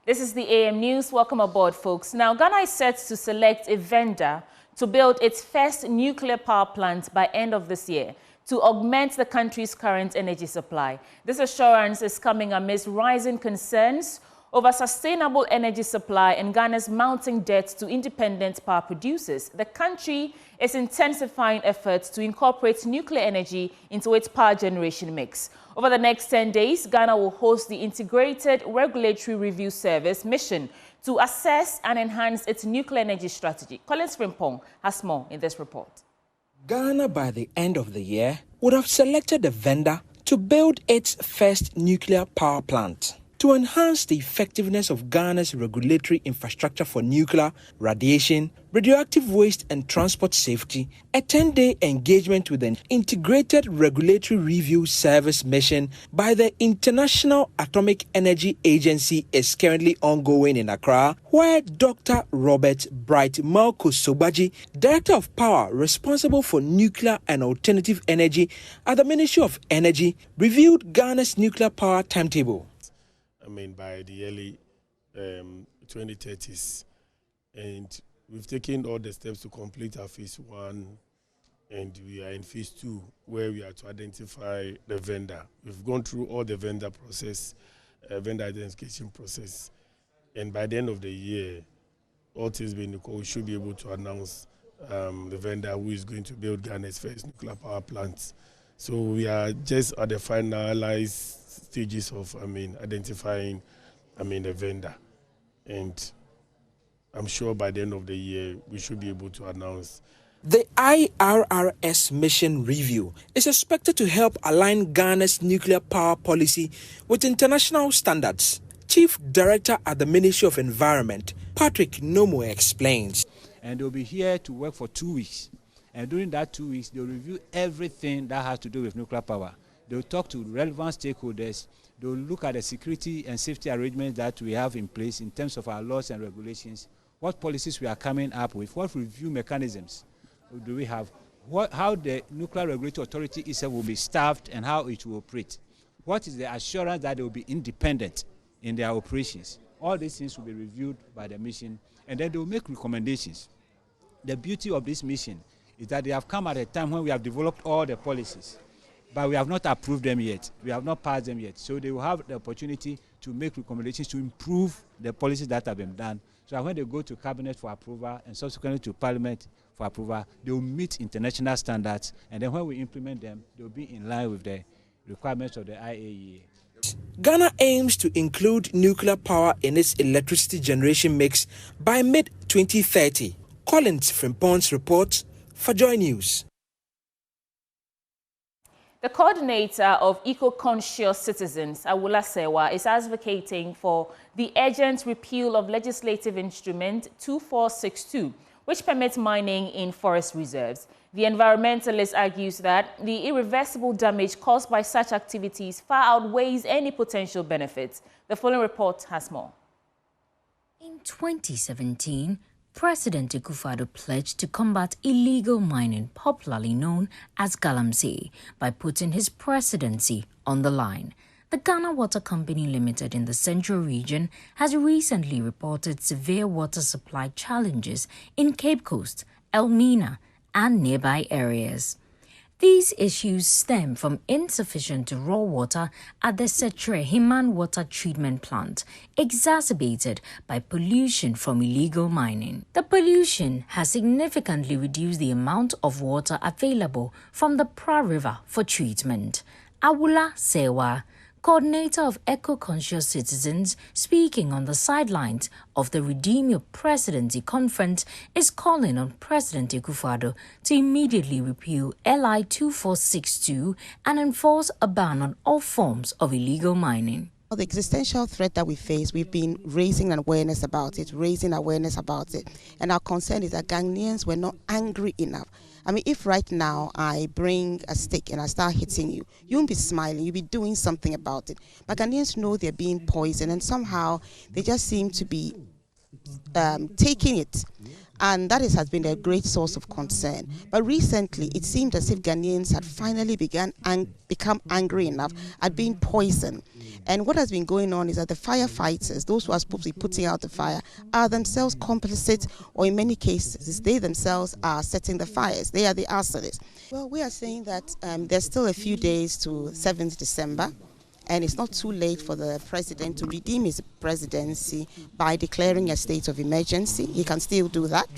This is the AM News. Welcome aboard, folks. Now, Ghana is set to select a vendor to build its first nuclear power plant by end of this year to augment the country's current energy supply. This assurance is coming amidst rising concerns over sustainable energy supply and Ghana's mounting debt to independent power producers. The country is intensifying efforts to incorporate nuclear energy into its power generation mix. Over the next 10 days, Ghana will host the Integrated Regulatory Review Service mission to assess and enhance its nuclear energy strategy. Collins Frimpong has more in this report. Ghana, by the end of the year, would have selected a vendor to build its first nuclear power plant. To enhance the effectiveness of Ghana's regulatory infrastructure for nuclear, radiation, radioactive waste and transport safety, a 10-day engagement with an Integrated Regulatory Review Service mission by the International Atomic Energy Agency is currently ongoing in Accra, where Dr. Robert Bright Malko-Sobaji, Director of Power responsible for nuclear and alternative energy at the Ministry of Energy, reviewed Ghana's nuclear power timetable. By the early 2030s. And we've taken all the steps to complete our phase 1, and we are in phase 2, where we are to identify the vendor. We've gone through all the vendor process, vendor identification process, and by the end of the year, all things being equal, we should be able to announce the vendor who is going to build Ghana's first nuclear power plant. So we are just at the finalized stages of, identifying, the vendor. And I'm sure by the end of the year, we should be able to announce. The IRRS mission review is expected to help align Ghana's nuclear power policy with international standards. Chief Director at the Ministry of Environment, Patrick Nomo, explains. And they'll be here to work for 2 weeks. And during that 2 weeks, they'll review everything that has to do with nuclear power. They'll talk to relevant stakeholders. They'll look at the security and safety arrangements that we have in place in terms of our laws and regulations, what policies we are coming up with, what review mechanisms do we have, how the Nuclear Regulatory Authority itself will be staffed and how it will operate. What is the assurance that they will be independent in their operations? All these things will be reviewed by the mission, and then they will make recommendations. The beauty of this mission is that they have come at a time when we have developed all the policies, but we have not approved them yet. We have not passed them yet. So they will have the opportunity to make recommendations to improve the policies that have been done. So that when they go to Cabinet for approval and subsequently to Parliament for approval, they will meet international standards. And then when we implement them, they will be in line with the requirements of the IAEA. Ghana aims to include nuclear power in its electricity generation mix by mid-2030. Collins Frimpong's report for Joy News. The coordinator of eco-conscious citizens, Awula Sewa, is advocating for the urgent repeal of legislative instrument 2462, which permits mining in forest reserves. The environmentalist argues that the irreversible damage caused by such activities far outweighs any potential benefits. The following report has more. In 2017, President Akufo-Addo pledged to combat illegal mining, popularly known as galamsey, by putting his presidency on the line. The Ghana Water Company Limited in the Central Region has recently reported severe water supply challenges in Cape Coast, Elmina, and nearby areas. These issues stem from insufficient raw water at the Setre Himan Water Treatment Plant, exacerbated by pollution from illegal mining. The pollution has significantly reduced the amount of water available from the Pra River for treatment. Awula Sewa, coordinator of Eco-Conscious Citizens, speaking on the sidelines of the Redeem Your Presidency conference, is calling on President Akufo-Addo to immediately repeal LI 2462 and enforce a ban on all forms of illegal mining. The existential threat that we face, we've been raising awareness about it. And our concern is that Ghanaians were not angry enough. If right now I bring a stick and I start hitting you, you won't be smiling, you'll be doing something about it. But Ghanaians know they're being poisoned, and somehow they just seem to be taking it And that has been a great source of concern. But recently, it seemed as if Ghanaians had finally become angry enough at being poisoned. And what has been going on is that the firefighters, those who are supposed to be putting out the fire, are themselves complicit, or in many cases, they themselves are setting the fires. They are the arsonists. Well, we are saying that there's still a few days to 7th December. And it's not too late for the president to redeem his presidency by declaring a state of emergency. He can still do that.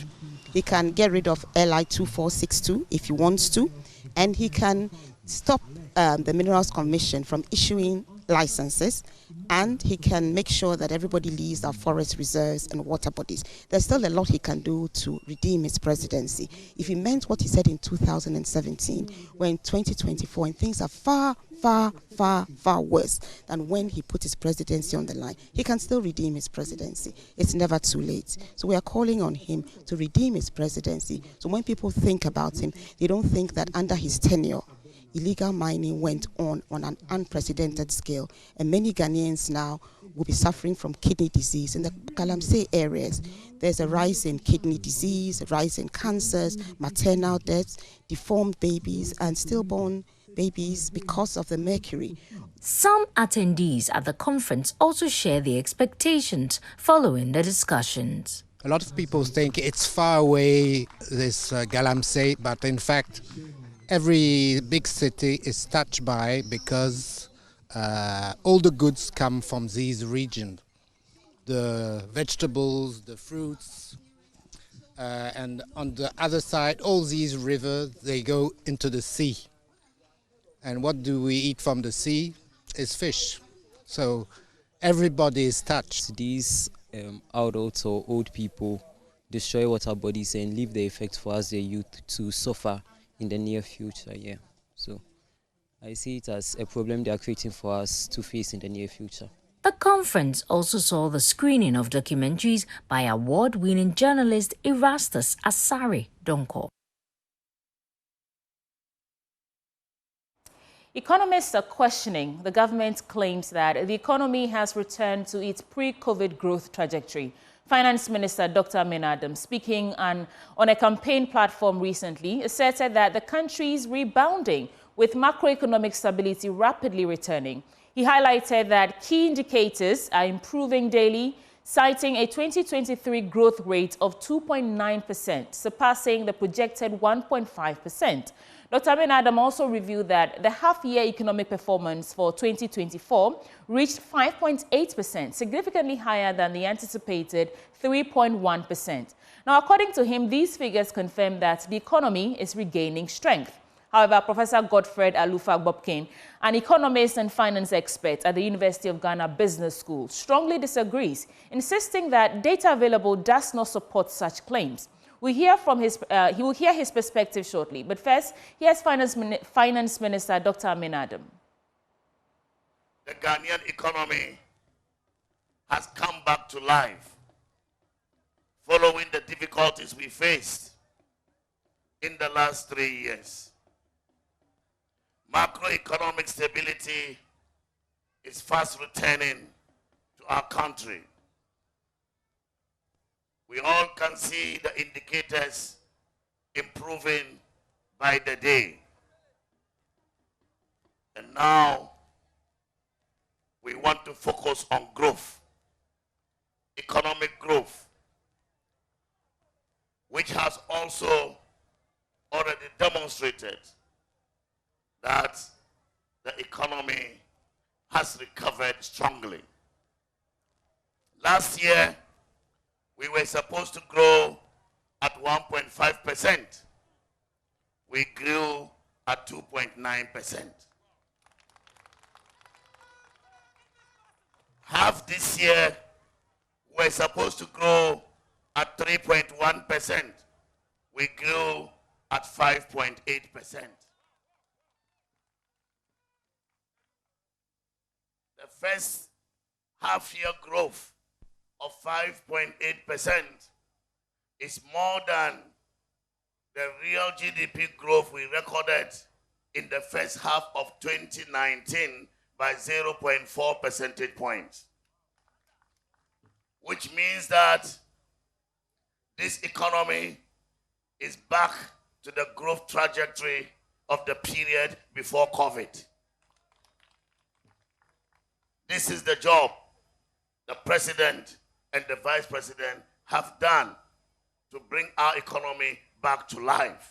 He can get rid of LI 2462 if he wants to. And he can stop the Minerals Commission from issuing licenses. And he can make sure that everybody leaves our forest reserves and water bodies. There's still a lot he can do to redeem his presidency. If he meant what he said in 2017, we're in 2024 and things are far worse than when he put his presidency on the line. He can still redeem his presidency. It's never too late. So we are calling on him to redeem his presidency. So when people think about him, they don't think that under his tenure, illegal mining went on an unprecedented scale, and many Ghanaians now will be suffering from kidney disease. In the Galamsey areas, there's a rise in kidney disease, a rise in cancers, maternal deaths, deformed babies, and stillborn babies because of the mercury. Some attendees at the conference also share their expectations following the discussions. A lot of people think it's far away, this Galamsey, but in fact, every big city is touched by because all the goods come from these regions. The vegetables, the fruits, and on the other side, all these rivers, they go into the sea. And what do we eat from the sea? Is fish. So everybody is touched. These adults or old people destroy water bodies and leave the effects for us, the youth, to suffer in the near future. Yeah. So I see it as a problem they are creating for us to face in the near future. The conference also saw the screening of documentaries by award-winning journalist Erastus Asare Donko. Economists are questioning the government's claims that the economy has returned to its pre-COVID growth trajectory. Finance Minister Dr. Amin Adam, speaking on a campaign platform recently, asserted that the country is rebounding with macroeconomic stability rapidly returning. He highlighted that key indicators are improving daily, citing a 2023 growth rate of 2.9%, surpassing the projected 1.5%. Dr. Amin Adam also revealed that the half-year economic performance for 2024 reached 5.8%, significantly higher than the anticipated 3.1%. Now, according to him, these figures confirm that the economy is regaining strength. However, Professor Godfred Bobkin, an economist and finance expert at the University of Ghana Business School, strongly disagrees, insisting that data available does not support such claims. He will hear his perspective shortly. But first, here's Finance Minister Dr. Amin Adam. The Ghanaian economy has come back to life following the difficulties we faced in the last 3 years. Macroeconomic stability is fast returning to our country. We all can see the indicators improving by the day. And now we want to focus on growth, economic growth, which has also already demonstrated that the economy has recovered strongly. Last year, we were supposed to grow at 1.5%. We grew at 2.9%. Half this year, we're supposed to grow at 3.1%. We grew at 5.8%. The first half-year growth of 5.8% is more than the real GDP growth we recorded in the first half of 2019 by 0.4 percentage points, which means that this economy is back to the growth trajectory of the period before COVID. This is the job the president and the vice president have done to bring our economy back to life.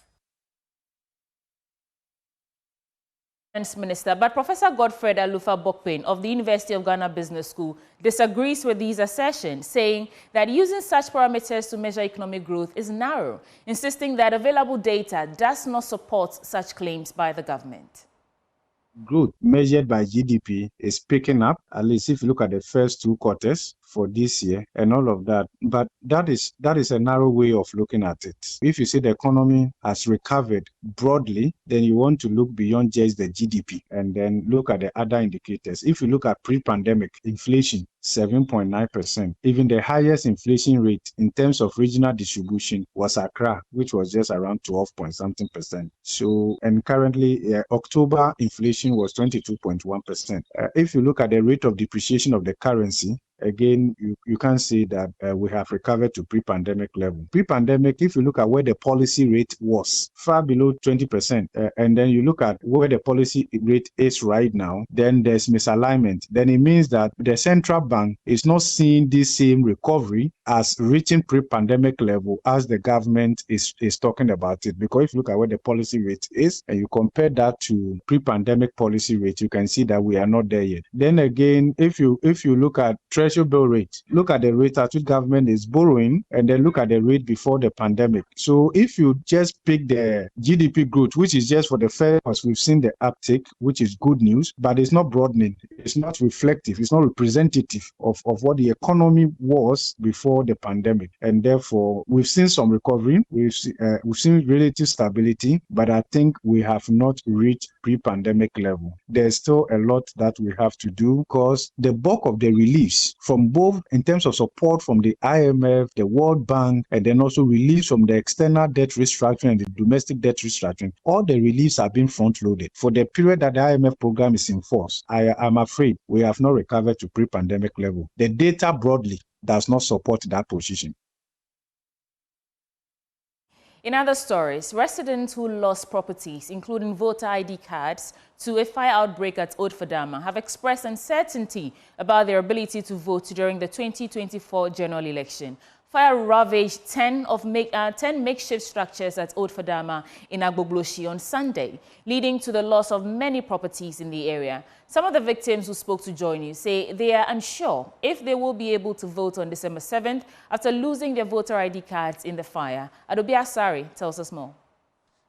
Minister, but Professor Godfred Buin of the University of Ghana Business School disagrees with these assertions, saying that using such parameters to measure economic growth is narrow, insisting that available data does not support such claims by the government. Growth measured by GDP is picking up, at least if you look at the first 2 quarters for this year and all of that. But that is a narrow way of looking at it. If you say the economy has recovered broadly, then you want to look beyond just the GDP and then look at the other indicators. If you look at pre-pandemic inflation, 7.9%. Even the highest inflation rate in terms of regional distribution was Accra, which was just around 12.something%. So, and currently October inflation was 22.1%. If you look at the rate of depreciation of the currency, again, you can say that we have recovered to pre-pandemic level. Pre-pandemic, if you look at where the policy rate was, far below 20%, and then you look at where the policy rate is right now, then there's misalignment. Then it means that the central bank is not seeing this same recovery as reaching pre-pandemic level as the government is talking about it. Because if you look at where the policy rate is, and you compare that to pre-pandemic policy rate, you can see that we are not there yet. Then again, if you look at treasury bill rate, look at the rate at which government is borrowing, and then look at the rate before the pandemic. So if you just pick the GDP growth, which is just for the first, we've seen the uptick, which is good news, but it's not broadening, it's not reflective, it's not representative of what the economy was before the pandemic. And therefore, we've seen some recovery, we've seen relative stability, but I think we have not reached pre-pandemic level. There's still a lot that we have to do, because the bulk of the reliefs from both in terms of support from the IMF, the World Bank, and then also reliefs from the external debt restructuring and the domestic debt restructuring, all the reliefs are being front-loaded. For the period that the IMF program is in force, I'm afraid we have not recovered to pre-pandemic level. The data broadly does not support that position. In other stories, residents who lost properties, including voter ID cards, to a fire outbreak at Odfadama have expressed uncertainty about their ability to vote during the 2024 general election. Fire ravaged 10 makeshift structures at Odfadama in Agosi on Sunday, leading to the loss of many properties in the area. Some of the victims who spoke to Joy News say they are unsure if they will be able to vote on December 7th after losing their voter ID cards in the fire. Adobe Asari tells us more.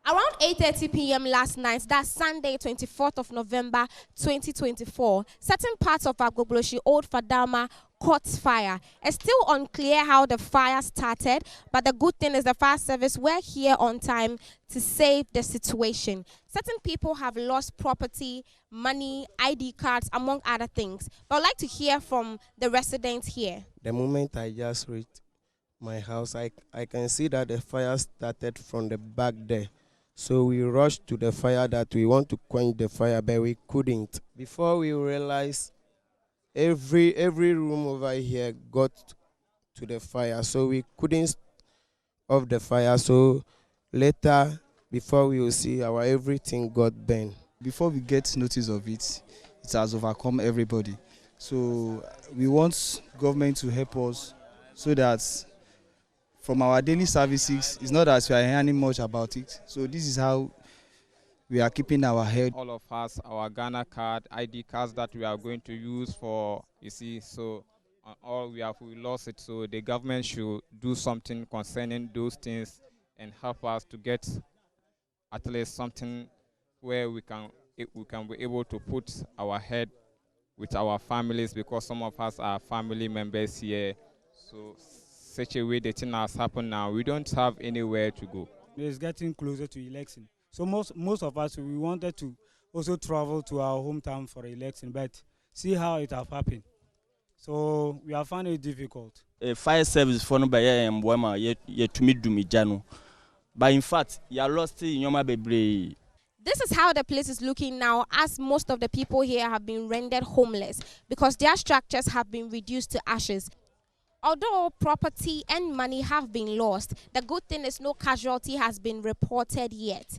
Around 8:30 p.m. last night, that's Sunday, 24th of November, 2024, certain parts of Agosi Odfadama caught fire. It's still unclear how the fire started, but the good thing is the fire service were here on time to save the situation. Certain people have lost property, money, ID cards, among other things. But I'd like to hear from the residents here. The moment I just reached my house, I can see that the fire started from the back there. So we rushed to the fire that we want to quench the fire, but we couldn't. Before we realized, every room over here got to the fire, so we couldn't off the fire. So later, before we will see, our everything got burned. Before we get notice of it, it has overcome everybody. So we want government to help us so that from our daily services, it's not that we are hearing much about it. So this is how we are keeping our head. All of us, our Ghana card, ID cards that we are going to use for, you see, so all we lost it. So the government should do something concerning those things and help us to get at least something where we can be able to put our head with our families, because some of us are family members here. So such a way the thing has happened now, we don't have anywhere to go. It's getting closer to election. So most of us, we wanted to also travel to our hometown for election, but see how it has happened. So we have found it difficult. A fire service for no by yet to meet Dumijano. But in fact, you are lost in Yoma Bebre. This is how the place is looking now, as most of the people here have been rendered homeless because their structures have been reduced to ashes. Although property and money have been lost, the good thing is no casualty has been reported yet.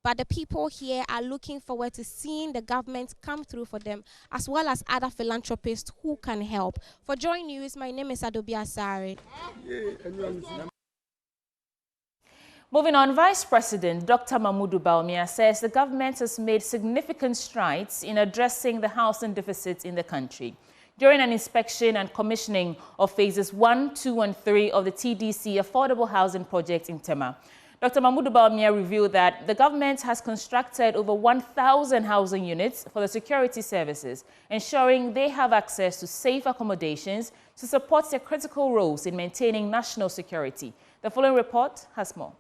But the people here are looking forward to seeing the government come through for them, as well as other philanthropists who can help. For Joy News, my name is Adobe Asare. Moving on, Vice President Dr. Mamudu Bawumia says the government has made significant strides in addressing the housing deficit in the country. During an inspection and commissioning of phases 1, 2, and 3 of the TDC affordable housing project in Tema, Dr. Mamudu Bawumia revealed that the government has constructed over 1,000 housing units for the security services, ensuring they have access to safe accommodations to support their critical roles in maintaining national security. The following report has more.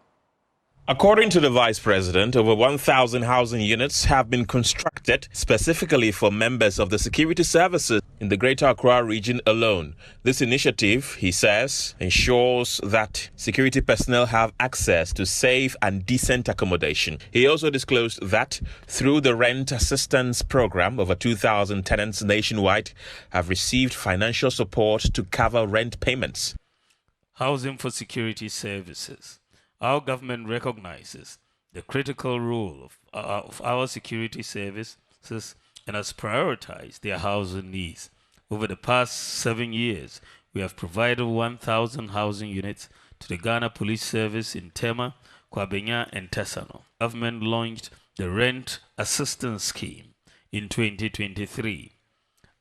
According to the Vice President, over 1,000 housing units have been constructed specifically for members of the security services in the Greater Accra region alone. This initiative, he says, ensures that security personnel have access to safe and decent accommodation. He also disclosed that through the rent assistance program, over 2,000 tenants nationwide have received financial support to cover rent payments. Housing for security services. Our government recognizes the critical role of our security services and has prioritized their housing needs. Over the past 7 years, we have provided 1,000 housing units to the Ghana Police Service in Tema, Kwabenya, and Tesano. Government launched the Rent Assistance Scheme in 2023.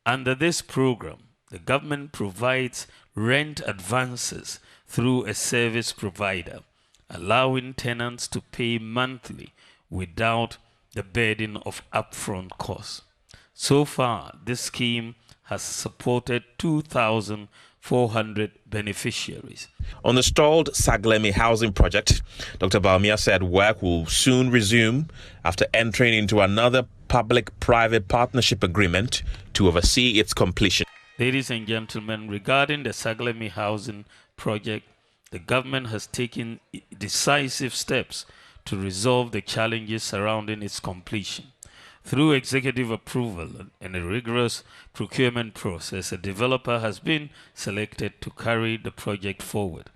Under this program, the government provides rent advances through a service provider, allowing tenants to pay monthly without the burden of upfront costs. So far, this scheme has supported 2,400 beneficiaries. On the stalled Saglemi housing project, Dr. Bawumia said work will soon resume after entering into another public-private partnership agreement to oversee its completion. Ladies and gentlemen, regarding the Saglemi housing project, the government has taken decisive steps to resolve the challenges surrounding its completion. Through executive approval and a rigorous procurement process, a developer has been selected to carry the project forward.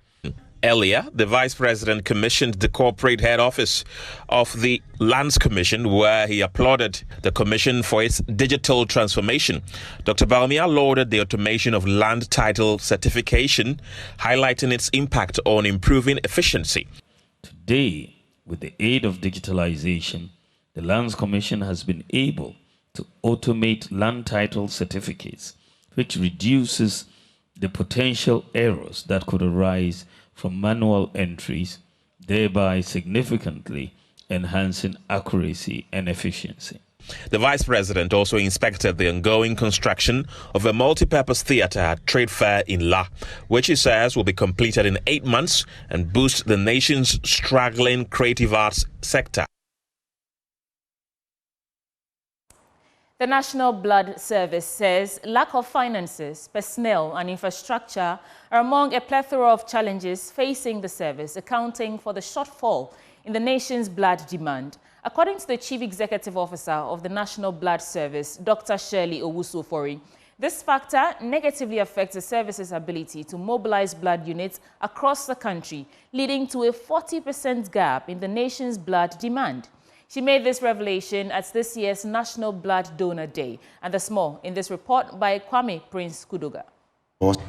Earlier, the Vice President commissioned the corporate head office of the Lands Commission, where he applauded the commission for its digital transformation. Dr. Bawumia lauded the automation of land title certification, highlighting its impact on improving efficiency. Today, with the aid of digitalization, the Lands Commission has been able to automate land title certificates, which reduces the potential errors that could arise from manual entries, thereby significantly enhancing accuracy and efficiency. The Vice President also inspected the ongoing construction of a multi-purpose theatre at Trade Fair in La, which he says will be completed in 8 months and boost the nation's struggling creative arts sector. The National Blood Service says lack of finances, personnel and infrastructure are among a plethora of challenges facing the service, accounting for the shortfall in the nation's blood demand. According to the Chief Executive Officer of the National Blood Service, Dr. Shirley Owusu-Ofori, this factor negatively affects the service's ability to mobilize blood units across the country, leading to a 40% gap in the nation's blood demand. She made this revelation at this year's National Blood Donor Day. And there's more in this report by Kwame Prince Kudoga.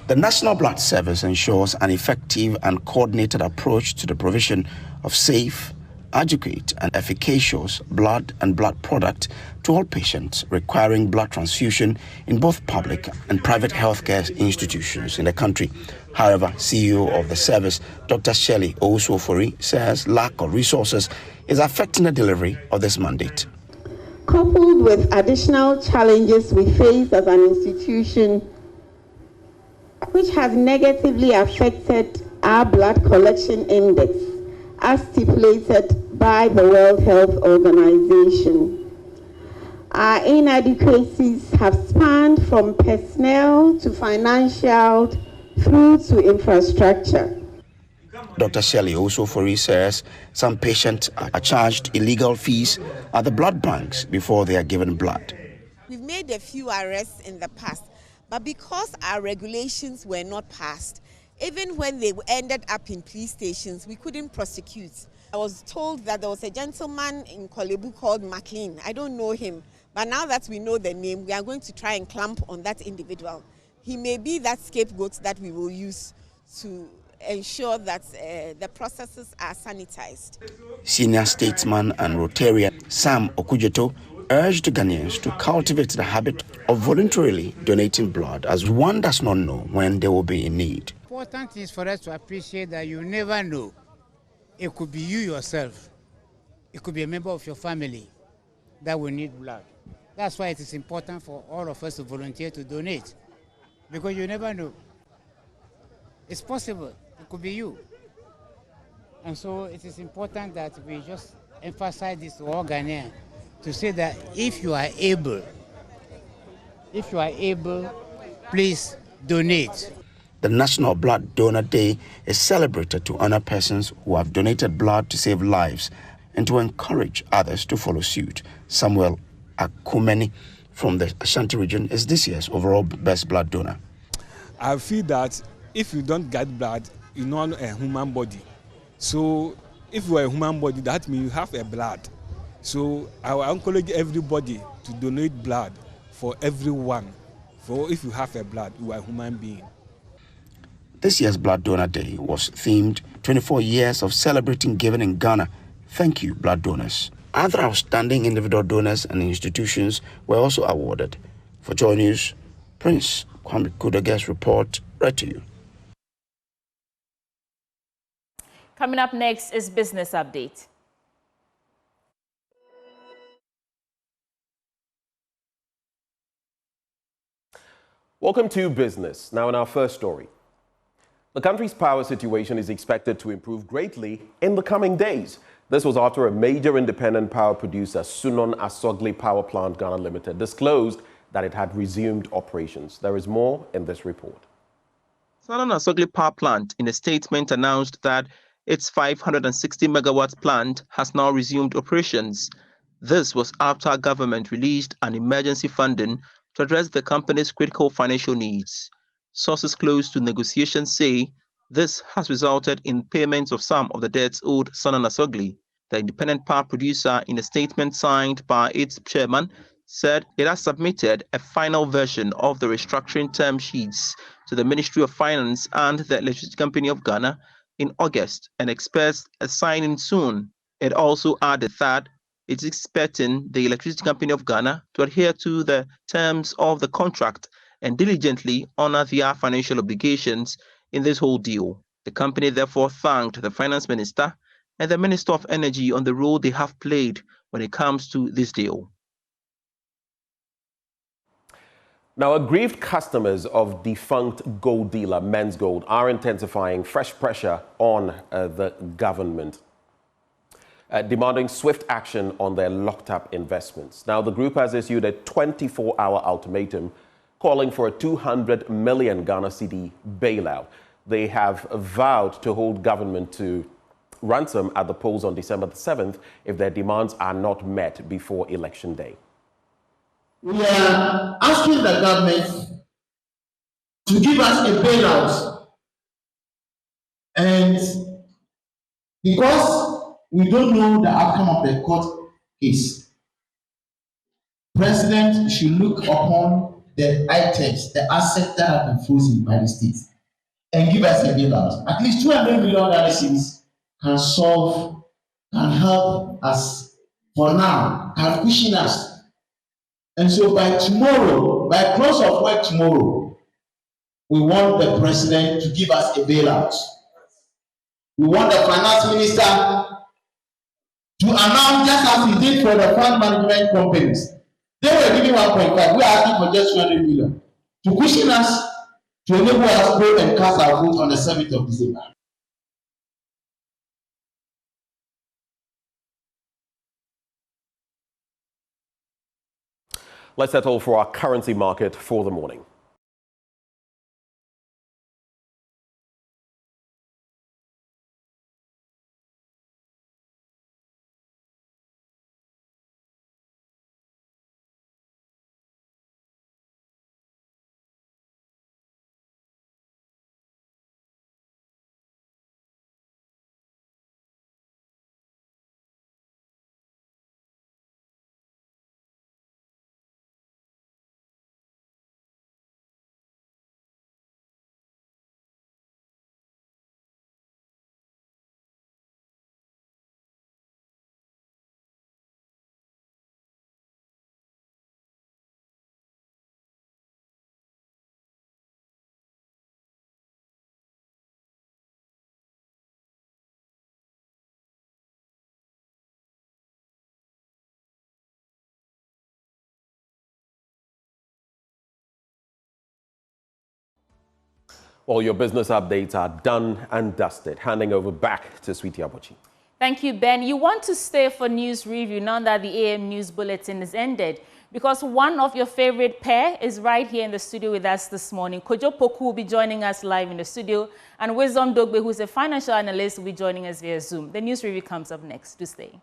The National Blood Service ensures an effective and coordinated approach to the provision of safe, adequate and efficacious blood and blood product to all patients requiring blood transfusion in both public and private healthcare institutions in the country. However, CEO of the service, Dr. Shirley Owusu-Ofori, says lack of resources is affecting the delivery of this mandate. Coupled with additional challenges we face as an institution, which has negatively affected our blood collection index, as stipulated by the World Health Organization. Our inadequacies have spanned from personnel to financial through to infrastructure. Dr. Shirley Owusu-Ofori says some patients are charged illegal fees at the blood banks before they are given blood. We've made a few arrests in the past, But because our regulations were not passed, even when they ended up in police stations, we couldn't prosecute. I was told that there was a gentleman in Kolebu called McLean. I don't know him, but now that we know the name, we are going to try and clamp on that individual. He may be that scapegoat that we will use to ensure that the processes are sanitized. Senior statesman and Rotarian Sam Okujeto urged Ghanaians to cultivate the habit of voluntarily donating blood, as one does not know when they will be in need. Important is for us to appreciate that you never know. It could be you yourself. It could be a member of your family that will need blood. That's why it is important for all of us to volunteer to donate, because you never know. It's possible. It could be you. And so it is important that we just emphasize this to all Ghanaians to say that if you are able, please donate. The National Blood Donor Day is celebrated to honor persons who have donated blood to save lives and to encourage others to follow suit. Samuel Akumeni from the Ashanti region is this year's overall best blood donor. I feel that if you don't get blood, you're not a human body. So if you are a human body, that means you have a blood. So I will encourage everybody to donate blood for everyone. For if you have a blood, you are a human being. This year's Blood Donor Day was themed 24 years of celebrating giving in Ghana. Thank you, blood donors. Other outstanding individual donors and institutions were also awarded. For Joy News, Prince Kwame Kudage's report read to you. Coming up next is Business Update. Welcome to Business. Now in our first story. The country's power situation is expected to improve greatly in the coming days. This was after a major independent power producer, Sunon Asogli Power Plant Ghana Limited, disclosed that it had resumed operations. There is more in this report. Sunon Asogli Power Plant, in a statement, announced that its 560 megawatts plant has now resumed operations. This was after government released an emergency funding to address the company's critical financial needs. Sources close to negotiations say this has resulted in payments of some of the debts owed Sunon Asogli. The independent power producer, in a statement signed by its chairman, said it has submitted a final version of the restructuring term sheets to the Ministry of Finance and the Electricity Company of Ghana in August and expects a signing soon. It also added that it is expecting the Electricity Company of Ghana to adhere to the terms of the contract and diligently honor their financial obligations in this whole deal. The company therefore thanked the Finance Minister and the Minister of Energy on the role they have played when it comes to this deal. Now, aggrieved customers of defunct gold dealer Men's Gold are intensifying fresh pressure on the government, demanding swift action on their locked-up investments. Now, the group has issued a 24-hour ultimatum calling for a 200 million Ghana cedi bailout. They have vowed to hold government to ransom at the polls on December the 7th if their demands are not met before Election Day. We are asking the government to give us a bailout, and because we don't know the outcome of the court case, President should look upon the items, the assets that have been frozen by the state, and give us a bailout. At least 200 million cedis can solve, can help us for now, can cushion us. And so by tomorrow, by close of work tomorrow, we want the president to give us a bailout. We want the finance minister to announce, just as he did for the fund management companies. They were giving 1.5. We are asking for just 200 million to cushion us, to enable us to go and cast our vote on the 7th of December. Let's settle for our currency market for the morning. All your business updates are done and dusted. Handing over back to Sweetie Abochi. Thank you, Ben. You want to stay for news review now that the AM News Bulletin is ended, because one of your favorite pair is right here in the studio with us this morning. Kojo Poku will be joining us live in the studio, and Wisdom Dogbe, who's a financial analyst, will be joining us via Zoom. The news review comes up next. Do stay.